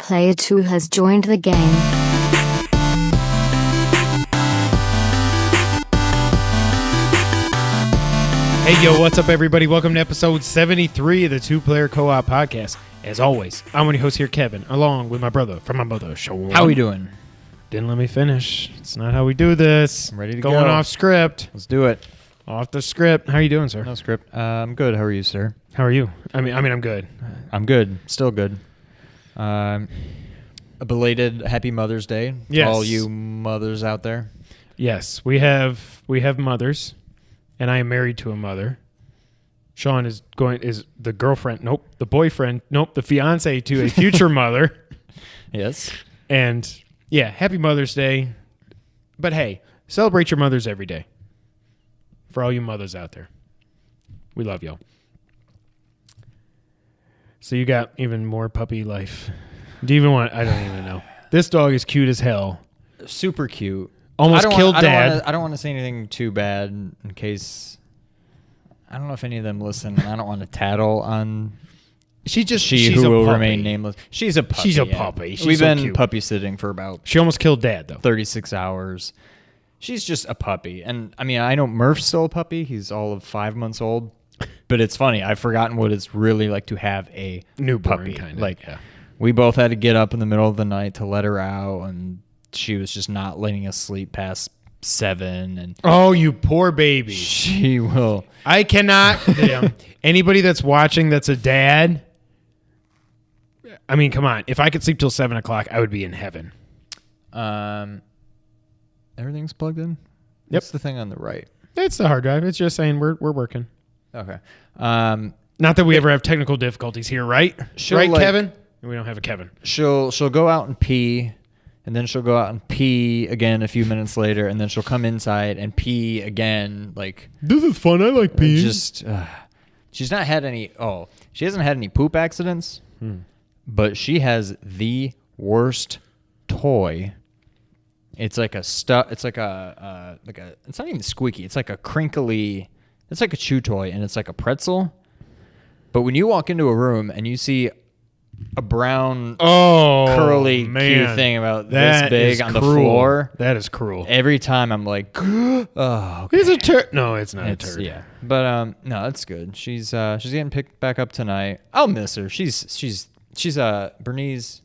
Player 2 has joined the game. Hey, yo, what's up, everybody? Welcome to episode 73 of the Two Player Co-op Podcast. As always, I'm one of your hosts here, Kevin, along with my brother from my mother, Sean. How we doing? Didn't let me finish. It's not how we do this. I'm ready to Going go. off script. Let's do it. Off the script. How are you doing, sir? No script. I'm good. How are you, sir? How are you? I mean, I'm good. I'm good. Still good. A belated Happy Mother's Day to all you mothers out there. Yes, we have mothers, and I am married to a mother. Sean is the girlfriend. Nope, the boyfriend. Nope, the fiance to a future mother. Yes. And yeah, Happy Mother's Day. But hey, celebrate your mothers every day. For all you mothers out there, we love y'all. So you got even more puppy life. Do you even want? I don't even know. This dog is cute as hell. Super cute. Almost killed Dad. I don't want to say anything too bad in case. I don't know if any of them listen, and I don't want to tattle on. She's who will remain nameless. She's a puppy. She's a puppy. We've been puppy sitting for about. She almost killed Dad though. 36 hours. She's just a puppy, and I mean I know Murph's still a puppy. He's all of 5 months old, but it's funny. I've forgotten what it's really like to have a newborn puppy. Kind of. Like we both had to get up in the middle of the night to let her out, and she was just not letting us sleep past 7. And oh, you poor baby. She will. I cannot. Anybody that's watching that's a dad. I mean, come on. If I could sleep till 7 o'clock, I would be in heaven. Everything's plugged in? Yep. What's the thing on the right? It's the hard drive. It's just saying we're working. Okay. Not that we ever have technical difficulties here, right? Right, Kevin? We don't have a Kevin. She'll go out and pee, and then she'll go out and pee again a few minutes later, and then she'll come inside and pee again. Like this is fun. I like peeing. Just she's not had any. Oh, she hasn't had any poop accidents, but she has the worst toy. It's like a It's like a. It's not even squeaky. It's like a crinkly. It's like a chew toy, and it's like a pretzel. But when you walk into a room and you see a brown, curly, cute thing about this big on the floor, that is cruel. Every time I'm like, oh, okay. It's a turd. No, it's not a turd. Yeah, but no, it's good. She's getting picked back up tonight. I'll miss her. She's Bernese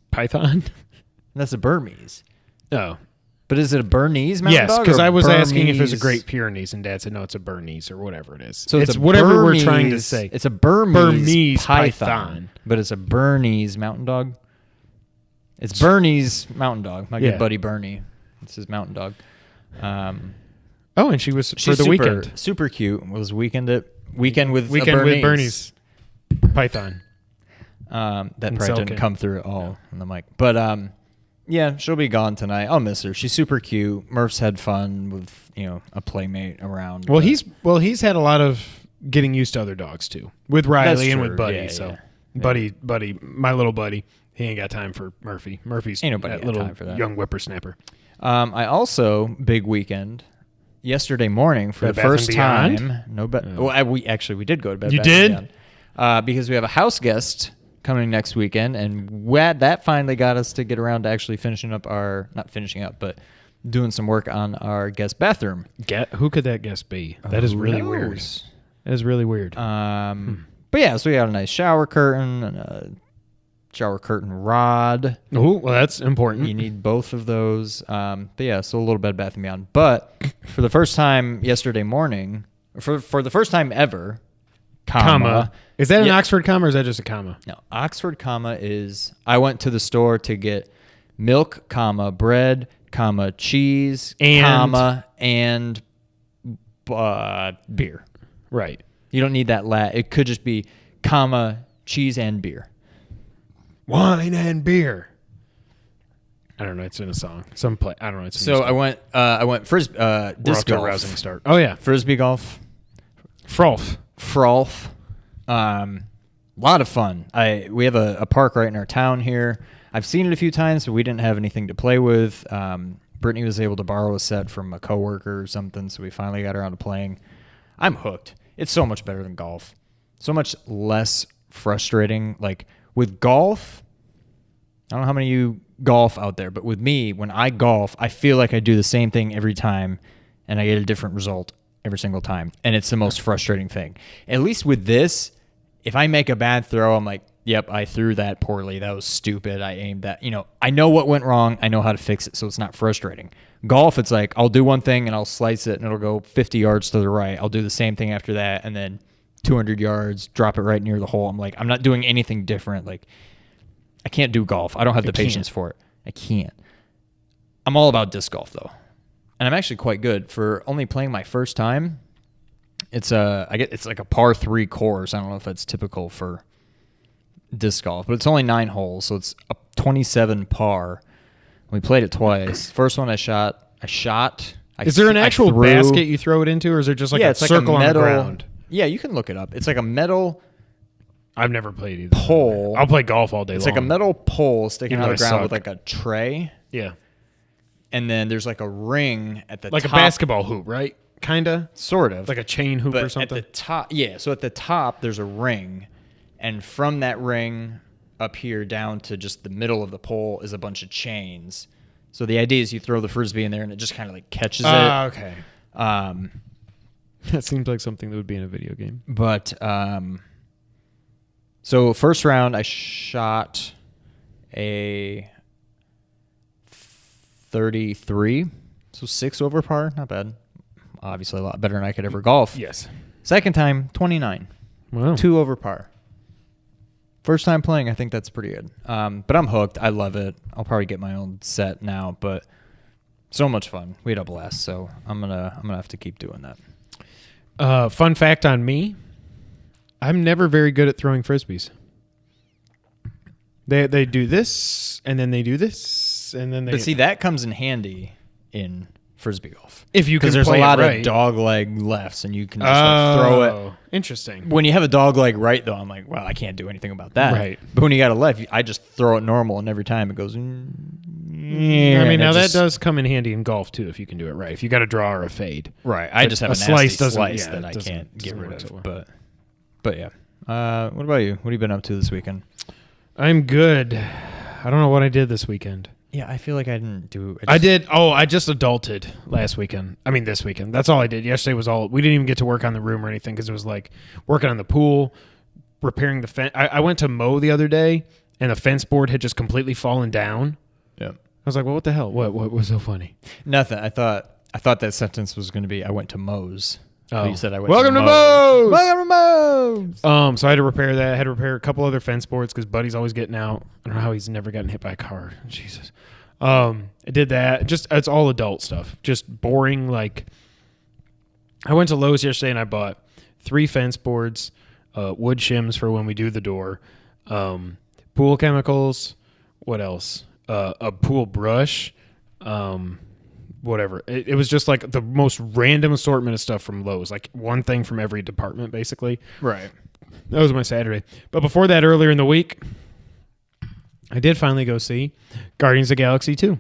Python. That's a Burmese. Oh. But is it a Bernese mountain dog? Yes, because I was asking if it was a Burmese? Great Pyrenees, and Dad said, no, it's a Bernese or whatever it is. So it's whatever Burmese, we're trying to say. It's a Burmese Python. But it's a Bernese mountain dog. It's Bernese mountain dog. My good buddy Bernie. It's his mountain dog. And she was for the weekend. Super cute. Was weekend with Bernie's Python. That probably didn't come through at all on the mic. But yeah, she'll be gone tonight. I'll miss her. She's super cute. Murph's had fun with a playmate around. Well, he's had a lot of getting used to other dogs too, with Riley and with Buddy. Buddy, my little buddy, he ain't got time for Murphy. Murphy's ain't nobody that got little time for that. Young whippersnapper. I also big weekend. Yesterday morning for the first time. We did go to Bed You Bath did? and Beyond. Because we have a house guest coming next weekend, and that finally got us to get around to actually but doing some work on our guest bathroom. Who could that guest be? That is really weird. That is really weird. But yeah, so we got a nice shower curtain and a shower curtain rod. Oh, well, that's important. You need both of those. But yeah, so a little Bed Bath & Beyond. But for the first time yesterday morning, for the first time ever, comma. Is that an Oxford comma or is that just a comma? No, Oxford comma is I went to the store to get milk, comma, bread, comma, cheese, comma, and beer. Right. You don't need that it could just be comma, cheese, and beer. Wine and beer. I don't know. It's in a song. I don't know. It's in I went frisbee disc golf. Rousing start. Oh yeah, frisbee golf. Frolf. Lot of fun. We have a park right in our town here. I've seen it a few times, but we didn't have anything to play with. Brittany was able to borrow a set from a coworker or something, so we finally got around to playing. I'm hooked. It's so much better than golf. So much less frustrating. Like with golf, I don't know how many of you golf out there, but with me, when I golf, I feel like I do the same thing every time, and I get a different result every single time, and it's the most frustrating thing. At least with this, if I make a bad throw, I'm like, yep, I threw that poorly. That was stupid. I aimed that. I know what went wrong. I know how to fix it, so it's not frustrating. Golf, it's like I'll do one thing and I'll slice it and it'll go 50 yards to the right. I'll do the same thing after that and then 200 yards, drop it right near the hole. I'm like, I'm not doing anything different. Like, I can't do golf. I don't have the patience for it. I can't. I'm all about disc golf though, and I'm actually quite good for only playing my first time. It's like a par 3 course. I don't know if that's typical for disc golf, but it's only 9 holes, so it's a 27 par. We played it twice. First one I shot. Is there an actual basket you throw it into, or is there just like a circle on the ground? Yeah, you can look it up. It's like a metal. I've never played either. Pole. I'll play golf all day long. It's like a metal pole sticking Even out though of the I ground suck. with like a tray, Yeah. and then there's like a ring at the Like top. a basketball hoop, right? Kinda. Sort of. Like a chain hoop But or something. at the top, yeah. So at the top, there's a ring, and from that ring up here down to just the middle of the pole is a bunch of chains. So the idea is you throw the frisbee in there, and it just kind of like catches it. Okay. Um, That seems like something that would be in a video game. but so first round, I shot a 33, so 6 over par, not bad. Obviously, a lot better than I could ever golf. Yes. Second time, 29. Wow. 2 over par. First time playing, I think that's pretty good. But I'm hooked. I love it. I'll probably get my own set now, but so much fun. We had a blast, so I'm gonna have to keep doing that. Fun fact on me: I'm never very good at throwing frisbees. They do this, and then they do this, and then they. But see, that comes in handy in frisbee golf. If you can Because there's play a lot it right. of dog leg lefts, and you can just like throw it. Interesting. When you have a dog leg right, though, I'm like, well, I can't do anything about that. Right. But when you got a left, I just throw it normal, and every time it goes. I mean, now that does come in handy in golf too, if you can do it right. If you got a draw or a fade. Right. I just have a nasty slice doesn't- slice yeah, that it I doesn't- can't get doesn't rid work so of. well. But yeah. What about you? What have you been up to this weekend? I'm good. I don't know what I did this weekend. Yeah, I feel like I didn't do. I did. Oh, I just adulted last weekend. I mean, this weekend. That's all I did. Yesterday was all. We didn't even get to work on the room or anything because it was like working on the pool, repairing the fence. I went to mow the other day, and the fence board had just completely fallen down. Yeah. I was like, well, what the hell? What was so funny? Nothing. I thought that sentence was going to be I went to Moe's. Oh. You said I went Welcome to to Moe's. Moe's! Welcome to Moe's. So I had to repair that. I had to repair a couple other fence boards because Buddy's always getting out. I don't know how he's never gotten hit by a car. Jesus. I did that. Just it's all adult stuff. Just boring. Like I went to Lowe's yesterday and I bought 3 fence boards, wood shims for when we do the door, pool chemicals. What else? A pool brush. Whatever. It was just like the most random assortment of stuff from Lowe's. Like one thing from every department, basically. Right. That was my Saturday. But before that, earlier in the week, I did finally go see Guardians of the Galaxy 2.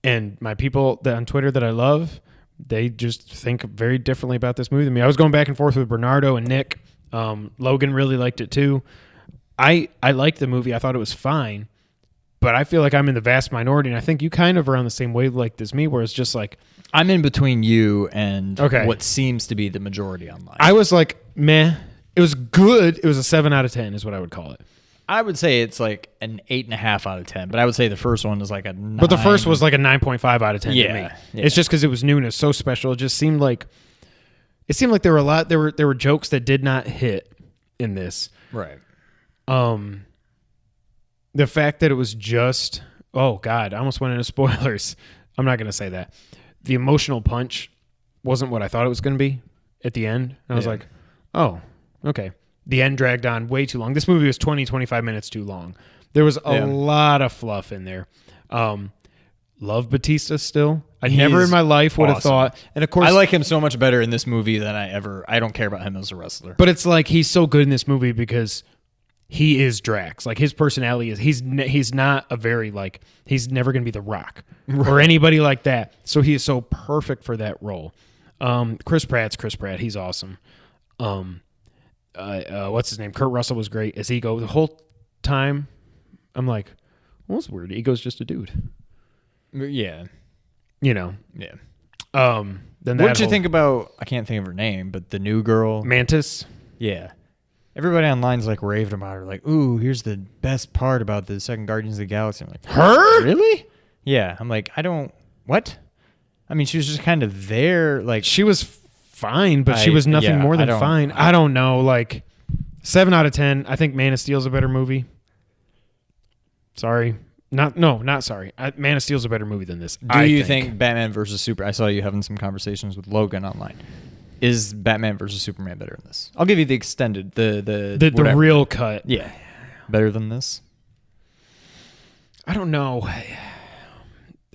And my people on Twitter that I love, they just think very differently about this movie than me. I was going back and forth with Bernardo and Nick. Logan really liked it too. I liked the movie. I thought it was fine. But I feel like I'm in the vast minority, and I think you kind of are on the same wavelength as me, where it's just like... I'm in between you and Okay. what seems to be the majority online. I was like, meh. It was good. It was a 7 out of 10 is what I would call it. I would say it's like an 8.5 out of 10, but I would say the first one is like a 9. But the first was like a 9.5 out of 10 to me. Yeah. It's just because it was new and it's so special. It just seemed like there were a lot. There were jokes that did not hit in this. right. The fact that it was just, oh God, I almost went into spoilers. I'm not going to say that. The emotional punch wasn't what I thought it was going to be at the end. And I was Yeah. like, oh, okay. The end dragged on way too long. This movie was 25 minutes too long. There was a lot of fluff in there. Love Batista still. I never in my life would have awesome. thought. And of course, I like him so much better in this movie than I don't care about him as a wrestler. but it's like he's so good in this movie because he is Drax. Like his personality is he's not a very like he's never going to be the Rock or anybody like that. So he is so perfect for that role. Chris Pratt's Chris Pratt. He's awesome. What's his name? Kurt Russell was great as Ego the whole time. I'm like, well, that's weird. Ego's just a dude. Yeah. You know. Yeah. Then What did you think about? I can't think of her name, but the new girl, Mantis? Yeah. Everybody online's like raving about her, like, "Ooh, here's the best part about the second Guardians of the Galaxy." I'm like, Her? really? Yeah. I'm like, I don't. What? I mean, she was just kind of there, like She was fine, but she was nothing more than fine. I don't know. Like 7 out of 10. I think Man of Steel's a better movie. Sorry. Not sorry. Man of Steel's a better movie than this. Do you think Batman versus Superman? I saw you having some conversations with Logan online. Is Batman versus Superman better than this? I'll give you the extended, the real cut? Yeah, better than this. I don't know.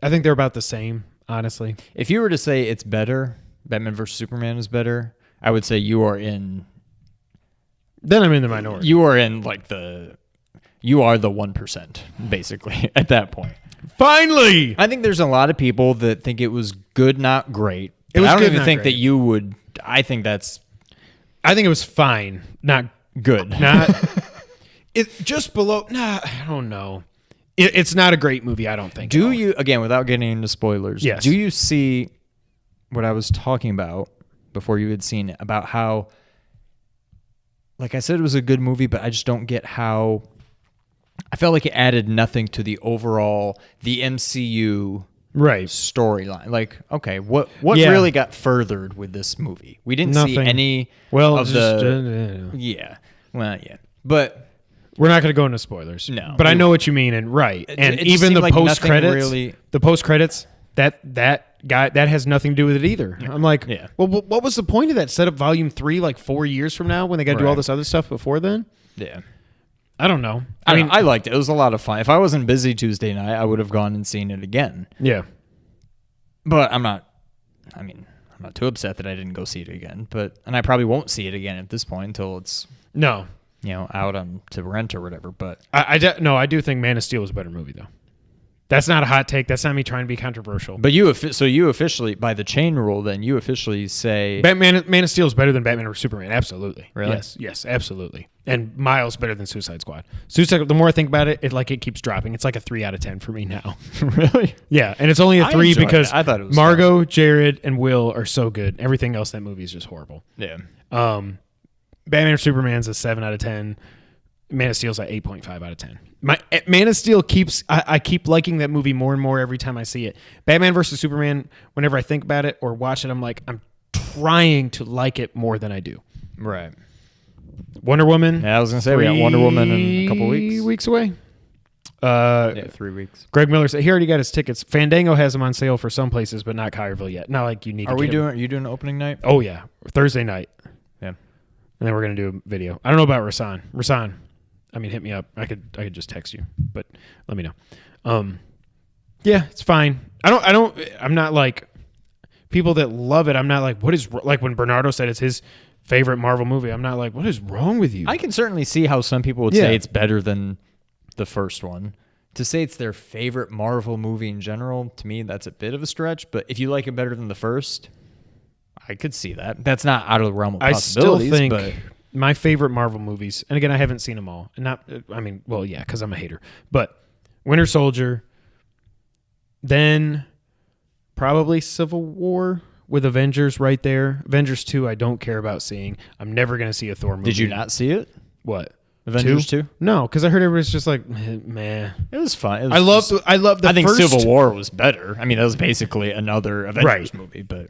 I think they're about the same, honestly. If you were to say it's better, Batman versus Superman is better, I would say you are in. Then I'm in the minority. You are in you are the 1%, basically, at that point. Finally! I think there's a lot of people that think it was good, not great. It was I don't good, even not think great. that you would. I think that's I think it was fine. Not good. Not it just below. Nah, I don't know. It's not a great movie, I don't think. Do you, again, without getting into spoilers, Yes. do you see what I was talking about before you had seen it, about how, like I said, it was a good movie, but I just don't get how, I felt like it added nothing to the overall, the MCU right storyline. Like, okay, what Yeah. really got furthered with this movie? We didn't see Nothing. any Well, of just, the... Yeah. Well, yeah. But... We're not going to go into spoilers. No. But I know what you mean, and right. And it just even seemed the like post nothing credits, really- the post credits, that guy, that has nothing to do with it either. I'm like, Yeah. well, what was the point of that? Set up volume 3 like 4 years from now when they got to do all Right. this other stuff before then? Yeah. I don't know. I mean, I liked it. It was a lot of fun. If I wasn't busy Tuesday night, I would have gone and seen it again. yeah. But I'm not too upset that I didn't go see it again. And I probably won't see it again at this point until it's, No. out on to rent or whatever. But I do think Man of Steel was a better movie, though. That's not a hot take. That's not me trying to be controversial. you officially, by the chain rule, then you officially say Man of Steel is better than Batman or Superman. Absolutely. Really? Yes, absolutely. And miles better than Suicide Squad. The more I think about it, it keeps dropping. It's like a 3 out of 10 for me now. really. Yeah, and it's only a I 3 enjoyed because it. I thought it was Margot, Jared, and Will are so good. Everything else in that movie is just horrible. Yeah. Batman or Superman's a 7 out of 10. Man of Steel's at 8.5 out of 10. Man of Steel I keep liking that movie more and more every time I see it. Batman versus Superman, whenever I think about it or watch it, I'm trying to like it more than I do. Right. Wonder Woman. Yeah, I was gonna say we got Wonder Woman in a couple weeks. 3 weeks away. 3 weeks. Greg Miller said he already got his tickets. Fandango has them on sale for some places, but not Collierville yet. Not like you need. Are you doing opening night? Oh yeah, Thursday night. Yeah. And then we're gonna do a video. I don't know about Rasan. Rasan, I mean, hit me up. I could just text you, but let me know. Yeah, it's fine. I'm not like people that love it. I'm not like, what is, like when Bernardo said it's his favorite Marvel movie. I'm not like, what is wrong with you? I can certainly see how some people would say it's better than the first one. To say it's their favorite Marvel movie in general, to me, that's a bit of a stretch. But if you like it better than the first, I could see that. That's not out of the realm of possibilities. I still think but my favorite Marvel movies, and again, I haven't seen them all. And because I'm a hater. But Winter Soldier, then probably Civil War with Avengers right there. Avengers 2, I don't care about seeing. I'm never going to see a Thor movie. did you not see it? What? Avengers 2? No, because I heard everybody's just like, meh. It was fun. I love the I think first, Civil War was better. I mean, that was basically another Avengers movie, but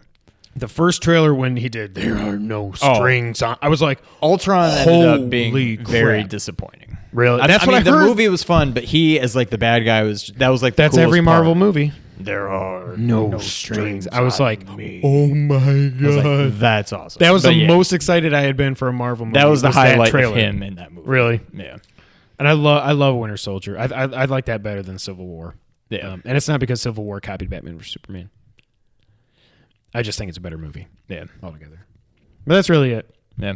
the first trailer when he did "There Are No Strings on," I was like, Ultron ended up being Holy very crap. disappointing. really? I That's what mean, I the heard. movie was fun, but he as like the bad guy was That's the every coolest Marvel part. movie. There are No strings. I was like, on me. oh my I was god, like, that's awesome. that was But the yeah, most excited I had been for a Marvel movie. That was the highlight trailer. of him in that movie. Really? Yeah. And I love Winter Soldier. I like that better than Civil War. Yeah. And it's not because Civil War copied Batman vs Superman. I just think it's a better movie. Yeah. Altogether. But that's really it. Yeah.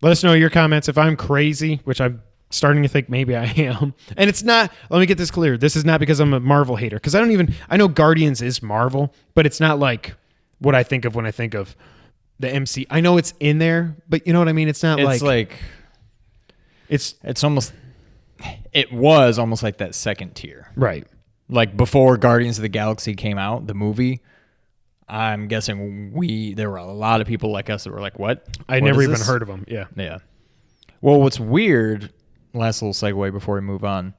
Let us know your comments. If I'm crazy, which I'm starting to think maybe I am. And it's not, let me get this clear. This is not because I'm a Marvel hater. Because I know Guardians is Marvel, but it's not like what I think of when I think of the MC. I know it's in there, but you know what I mean? It's not It's like it's it's almost it was almost like that second tier. Right. Like before Guardians of the Galaxy came out, the movie, I'm guessing there were a lot of people like us that were like, what? I What never is even this? heard of them. Yeah. Yeah. Well, what's weird, last little segue before we move on,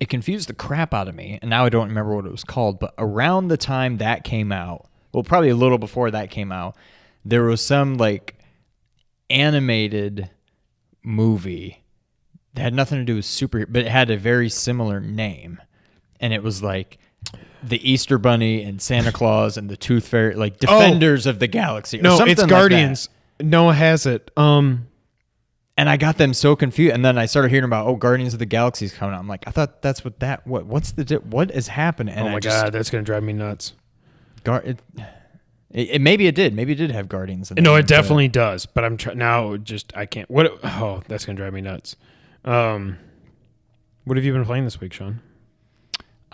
it confused the crap out of me, and now I don't remember what it was called, but around the time that came out, well, probably a little before that came out, there was some like animated movie that had nothing to do with superhero, but it had a very similar name. And it was like the Easter Bunny and Santa Claus and the Tooth Fairy, like Defenders of the Galaxy. Or No, something it's like Guardians. that. Noah has it. And I got them so confused. And then I started hearing about, Guardians of the Galaxy is coming out. I'm like, I thought that's what what is happening? And oh my God, that's going to drive me nuts. Maybe it did. Maybe it did have Guardians. No, it definitely does. But I'm now I can't. What? Oh, that's going to drive me nuts. What have you been playing this week, Sean?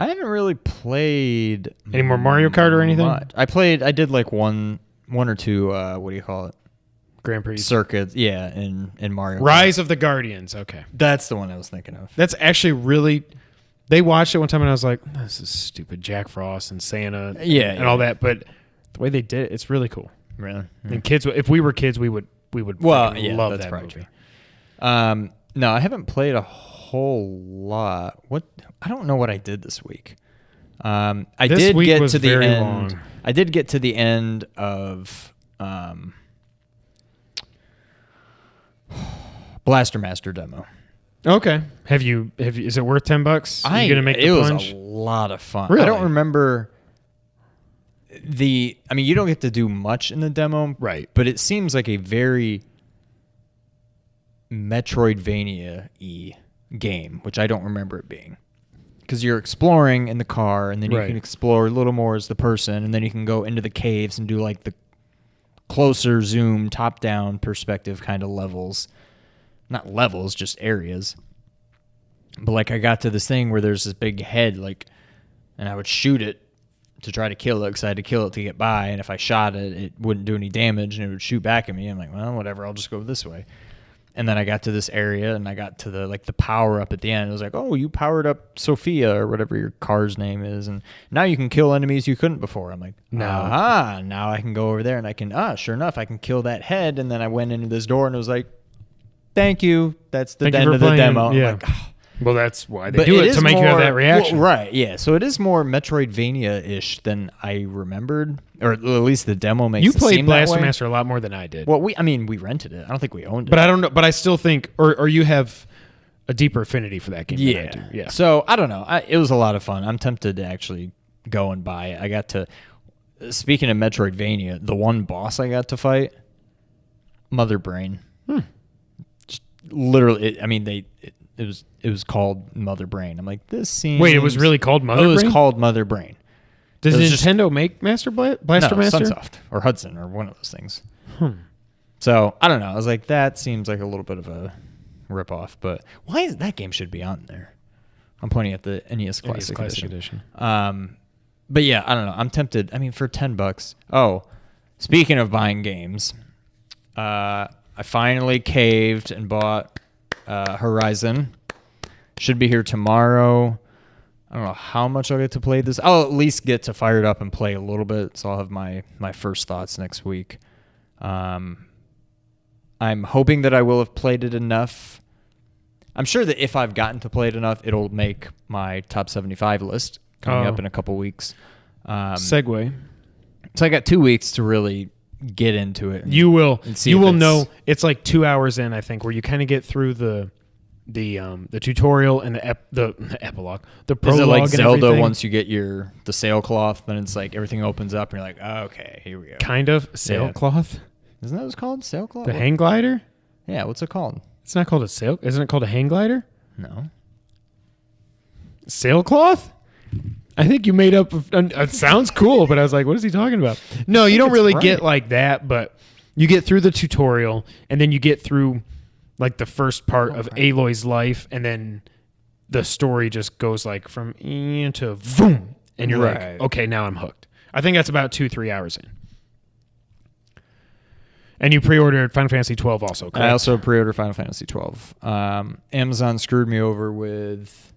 I haven't really played any more Mario Kart or anything. Much. I did like one or two. What do you call it? Grand Prix circuits. Yeah, in Mario. Rise Kart. of the Guardians. Okay, that's the one I was thinking of. That's actually really. They watched it one time and I was like, "This is stupid." Jack Frost and Santa, and all that. But the way they did it, it's really cool. Really, and kids. If we were kids, we would. Love that's that probably movie. True. No, I haven't played a whole lot. I don't know what I did this week. I did get to the end. Long. I did get to the end of Blaster Master demo. Okay. Have you? Is it worth $10? Are you gonna make the plunge? It was a lot of fun. Really? I don't remember I mean, you don't get to do much in the demo, right? But it seems like a very Metroidvania-y game, which I don't remember it being. Because you're exploring in the car, and then you can explore a little more as the person, and then you can go into the caves and do like the closer zoom, top-down perspective kind of levels. Not levels, just areas. But like I got to this thing where there's this big head, like, and I would shoot it to try to kill it because I had to kill it to get by, and if I shot it, it wouldn't do any damage, and it would shoot back at me. I'm like, well, whatever, I'll just go this way. And then I got to this area, and I got to the power up at the end. It was like, oh, you powered up Sophia or whatever your car's name is, and now you can kill enemies you couldn't before. I'm like, now I can go over there and I can, sure enough, I can kill that head. And then I went into this door and it was like, thank you. That's the end of the demo. Yeah. I'm like, well, that's why they do it, to make you have that reaction. Well, right, yeah. So it is more Metroidvania-ish than I remembered, or at least the demo makes it seem that way. You played Blaster Master a lot more than I did. Well, we rented it. I don't think we owned it. But I don't know. But I still think, or you have a deeper affinity for that game than I do. Yeah. So I don't know. It was a lot of fun. I'm tempted to actually go and buy it. I got to, speaking of Metroidvania, the one boss I got to fight, Mother Brain. Just literally, it was called Mother Brain. I'm like, this seems... Wait, it was really called Mother Brain? It was called Mother Brain. Does Nintendo make Blaster Master? Sunsoft or Hudson or one of those things. So, I don't know. I was like, that seems like a little bit of a ripoff, but why is that game should be on there? I'm pointing at the NES Classic Edition. But yeah, I don't know. I'm tempted. I mean, for $10. Oh, speaking of buying games, I finally caved and bought Horizon. Should be here tomorrow. I don't know how much I'll get to play this. I'll at least get to fire it up and play a little bit, so I'll have my first thoughts next week. I'm hoping that I will have played it enough. I'm sure that if I've gotten to play it enough, it'll make my top 75 list coming up in a couple weeks. Segue. So I got 2 weeks to really get into it. You will know. It's like 2 hours in, I think, where you kind of get through the tutorial and the epilogue, the prologue. Is it like Zelda? Once you get the sailcloth, then it's like everything opens up, and you're like, oh, okay, here we go. Kind of sailcloth. Isn't that what it's called? Sailcloth. The hang glider. Yeah, what's it called? It's not called a sail. Isn't it called a hang glider? No. Sailcloth. I think you made up. It sounds cool, but I was like, what is he talking about? No, you don't really get like that, but you get through the tutorial, and then you get through like the first part of Aloy's life, and then the story just goes like from to boom, and you're like, okay, now I'm hooked. I think that's about 2-3 hours in. And you pre-ordered Final Fantasy 12 also, correct? I also pre-ordered Final Fantasy 12. Amazon screwed me over with,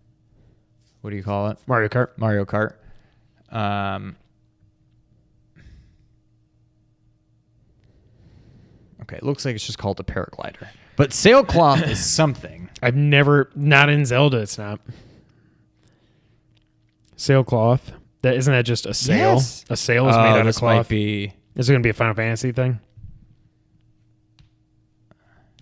what do you call it? Mario Kart. Mario Kart. Okay, it looks like it's just called a paraglider. But sailcloth is something. I've never, not in Zelda, it's not. Sailcloth. Isn't that just a sail? Yes. A sail is made out of this cloth. might be. Is it going to be a Final Fantasy thing?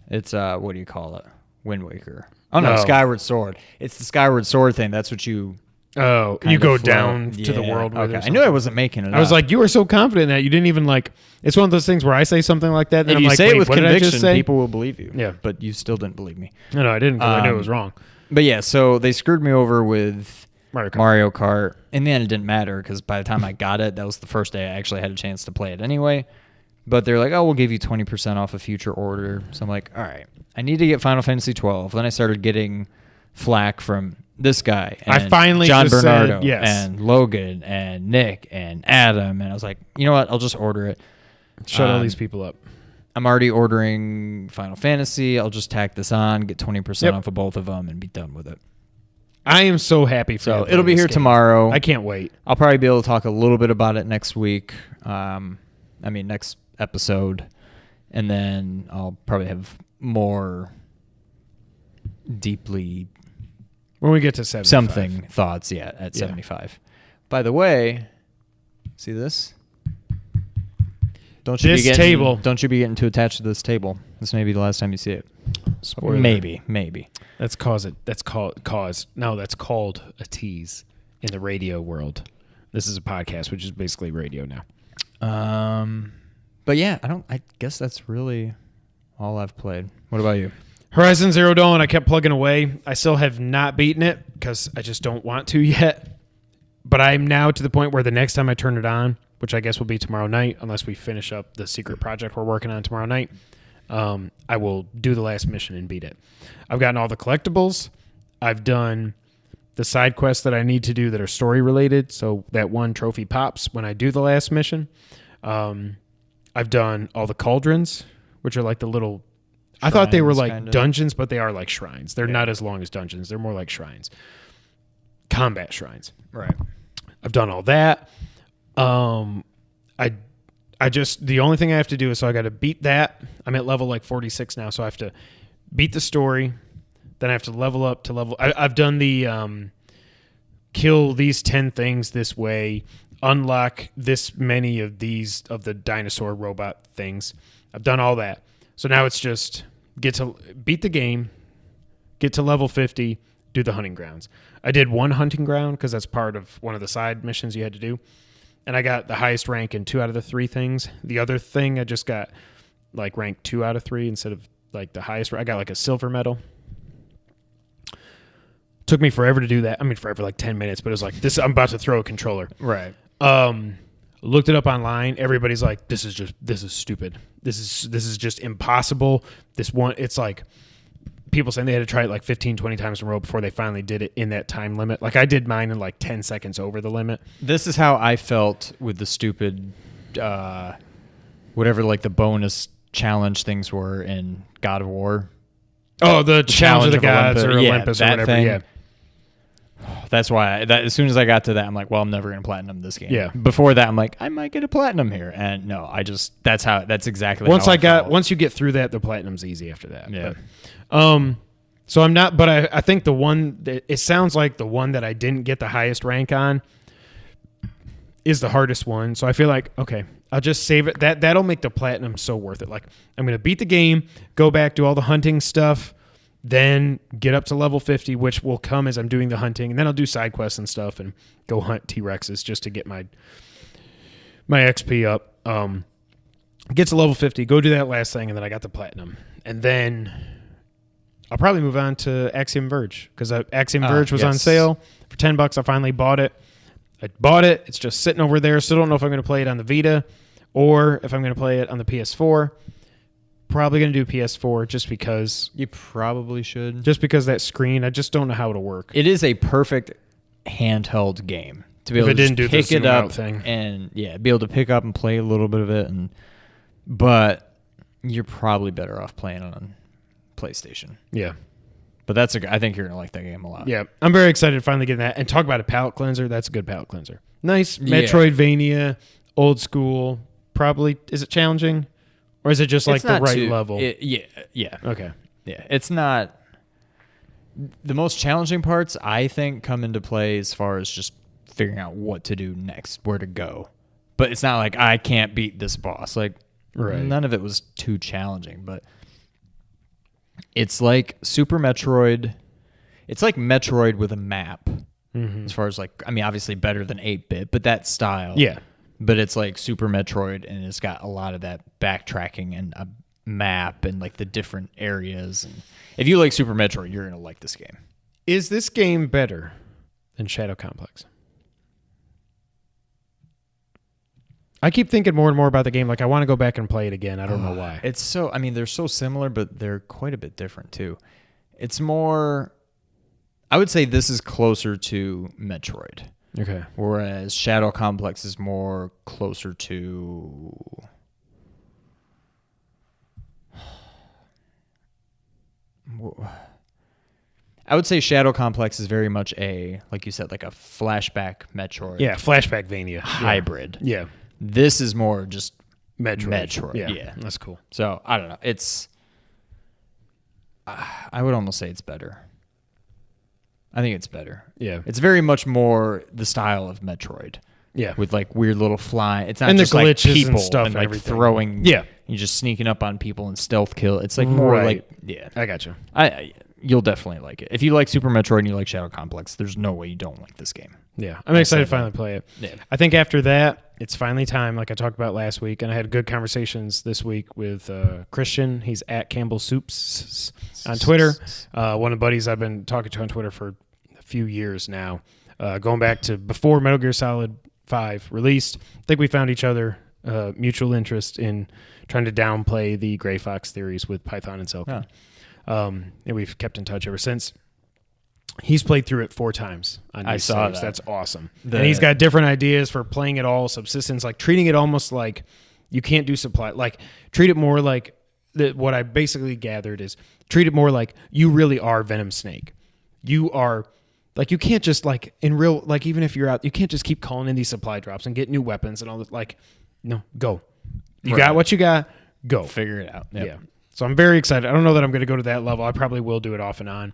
It's what do you call it? Wind Waker. Oh no, No. Skyward Sword. It's the Skyward Sword thing. That's what you. Oh, kind you of go float. down to the Yeah, world with it. Okay, or I knew I something. wasn't making it. I was up. like, you were so confident in that you didn't even like. It's one of those things where I say something like that, and if I'm you like, say wait, it with what did I just conviction, say? people will believe you. Yeah. but you still didn't believe me. No, I didn't, because I knew it was wrong. But yeah, so they screwed me over with Mario Kart. Mario Kart. In the end, it didn't matter because by the time I got it, that was the first day I actually had a chance to play it anyway. But they're like, oh, we'll give you 20% off a future order. So I'm like, all right, I need to get Final Fantasy 12. Then I started getting flack from this guy. And I finally John just Bernardo said yes. and Logan and Nick and Adam. And I was like, you know what? I'll just order it. Shut all these people up. I'm already ordering Final Fantasy. I'll just tack this on, get 20% Yep. off of both of them, and be done with it. I am so happy for you. So to it'll play be this here game. tomorrow. I can't wait. I'll probably be able to talk a little bit about it next week. Next episode. And then I'll probably have more deeply When we get to 75. something thoughts, at 75. By the way, see this? Don't you This be getting, table. Don't you be getting too attached to this table. This may be the last time you see it. Spoiler. Maybe. That's called a tease in the radio world. This is a podcast, which is basically radio now. But yeah, I guess that's really all I've played. What about you? Horizon Zero Dawn, I kept plugging away. I still have not beaten it because I just don't want to yet. But I'm now to the point where the next time I turn it on, which I guess will be tomorrow night, unless we finish up the secret project we're working on tomorrow night, I will do the last mission and beat it. I've gotten all the collectibles. I've done the side quests that I need to do that are story related. So that one trophy pops when I do the last mission. I've done all the cauldrons, which are like the little... I thought they were like kinda. dungeons, but they are like shrines. They're not as long as dungeons. They're more like shrines. Combat shrines. Right. I've done all that. I just, the only thing I have to do is, so I got to beat that. I'm at level like 46 now, so I have to beat the story. Then I have to level up to level. I've done the kill these 10 things this way, unlock this many of these of the dinosaur robot things. I've done all that. So now it's just get to beat the game, get to level 50, do the hunting grounds. I did one hunting ground because that's part of one of the side missions you had to do. And I got the highest rank in 2 out of the 3 things. The other thing, I just got like rank 2 out of 3 instead of like the highest. I got like a silver medal. Took me forever to do that. I mean, forever, like 10 minutes, but it was like, this. I'm about to throw a controller. Right. Looked it up online. Everybody's like, this is stupid. This is just impossible. This one, it's like people saying they had to try it like 15, 20 times in a row before they finally did it in that time limit. Like I did mine in like 10 seconds over the limit. This is how I felt with the stupid, whatever like the bonus challenge things were in God of War. Oh, the challenge of the gods or Yeah, Olympus or that whatever. thing. Yeah. That's why as soon as I got to that, I'm like, well, I'm never going to platinum this game. Yeah. Before that, I'm like, I might get a platinum here. And no, that's exactly Once how I felt. once you get through that, the platinum's easy after that. Yeah. But, so I'm not, but I think the one that it sounds like the one that I didn't get the highest rank on is the hardest one. So I feel like, okay, I'll just save it. That'll make the platinum so worth it. Like I'm going to beat the game, go back, do all the hunting stuff, then get up to level 50, which will come as I'm doing the hunting. And then I'll do side quests and stuff and go hunt T-Rexes just to get my XP up. Get to level 50, go do that last thing, and then I got the platinum. And then I'll probably move on to Axiom Verge because Axiom Verge was on sale for $10. I finally bought it. I bought it. It's just sitting over there. Still don't know if I'm going to play it on the Vita or if I'm going to play it on the PS4. Probably going to do PS4 just because. You probably should. Just because that screen, I just don't know how it'll work. It is a perfect handheld game to be If able it to didn't do just the pick it zoom out up thing. and be able to pick up and play a little bit of it. But you're probably better off playing on PlayStation. Yeah. But I think you're going to like that game a lot. Yeah. I'm very excited to finally get that. And talk about a palate cleanser. That's a good palate cleanser. Nice Yeah. Metroidvania, old school. Probably. Is it challenging? Or is it just like It's the not right level? Yeah. Okay. Yeah. It's not. The most challenging parts, I think, come into play as far as just figuring out what to do next, where to go. But it's not like I can't beat this boss. Like, Right. none of it was too challenging, but it's like Super Metroid. It's like Metroid with a map. Mm-hmm. As far as like, I mean, obviously better than 8-bit, but that style. Yeah. But it's like Super Metroid, and it's got a lot of that backtracking and a map and like the different areas. And if you like Super Metroid, you're gonna like this game. Is this game better than Shadow Complex? I keep thinking more and more about the game. Like, I want to go back and play it again. I don't know why. It's so, I mean, they're so similar, but they're quite a bit different too. It's more, I would say this is closer to Metroid. Okay. Whereas Shadow Complex is more closer to... I would say Shadow Complex is very much a, like you said, like a flashback Metroid. Yeah, Flashback Vania. Hybrid. Yeah. This is more just Metroid. Yeah. That's cool. So, I don't know. It's... I would almost say it's better. I think it's better. Yeah. It's very much more the style of Metroid. Yeah. With like weird little flying. It's not And the just like glitches and people stuff and and like everything. throwing. Yeah. You're just sneaking up on people and stealth kill. It's like more Right. like, yeah. I got you. You'll definitely like it. If you like Super Metroid and you like Shadow Complex, there's no way you don't like this game. Yeah. I'm excited to finally play it. Yeah. I think after that, it's finally time, like I talked about last week, and I had good conversations this week with Christian. He's at Campbell Soups on Twitter. One of the buddies I've been talking to on Twitter for a few years now. Going back to before Metal Gear Solid 5 released, I think we found each other mutual interest in trying to downplay the Gray Fox theories with Python and Silk. And we've kept in touch ever since. He's played through it 4 times on these I saw saves. that. That's awesome. And he's got different ideas for playing it all subsistence, like treating it almost like you can't do supply. Like treat it more like what I basically gathered is treat it more like you really are Venom Snake. You are like, you can't just like in real, like even if you're out, you can't just keep calling in these supply drops and get new weapons and all this. Like, no, go. You got what you got. Go. Figure it out. Yep. Yeah. So I'm very excited. I don't know that I'm going to go to that level. I probably will do it off and on.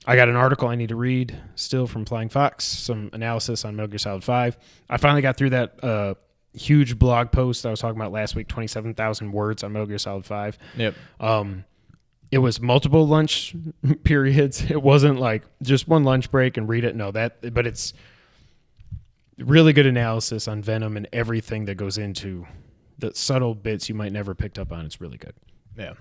I got an article I need to read still from Flying Fox, some analysis on Metal Gear Solid 5. I finally got through that huge blog post I was talking about last week, 27,000 words on Metal Gear Solid 5. Yep. It was multiple lunch periods. It wasn't like just one lunch break and read it. No, but it's really good analysis on Venom and everything that goes into the subtle bits you might never picked up on. It's really good. Yeah.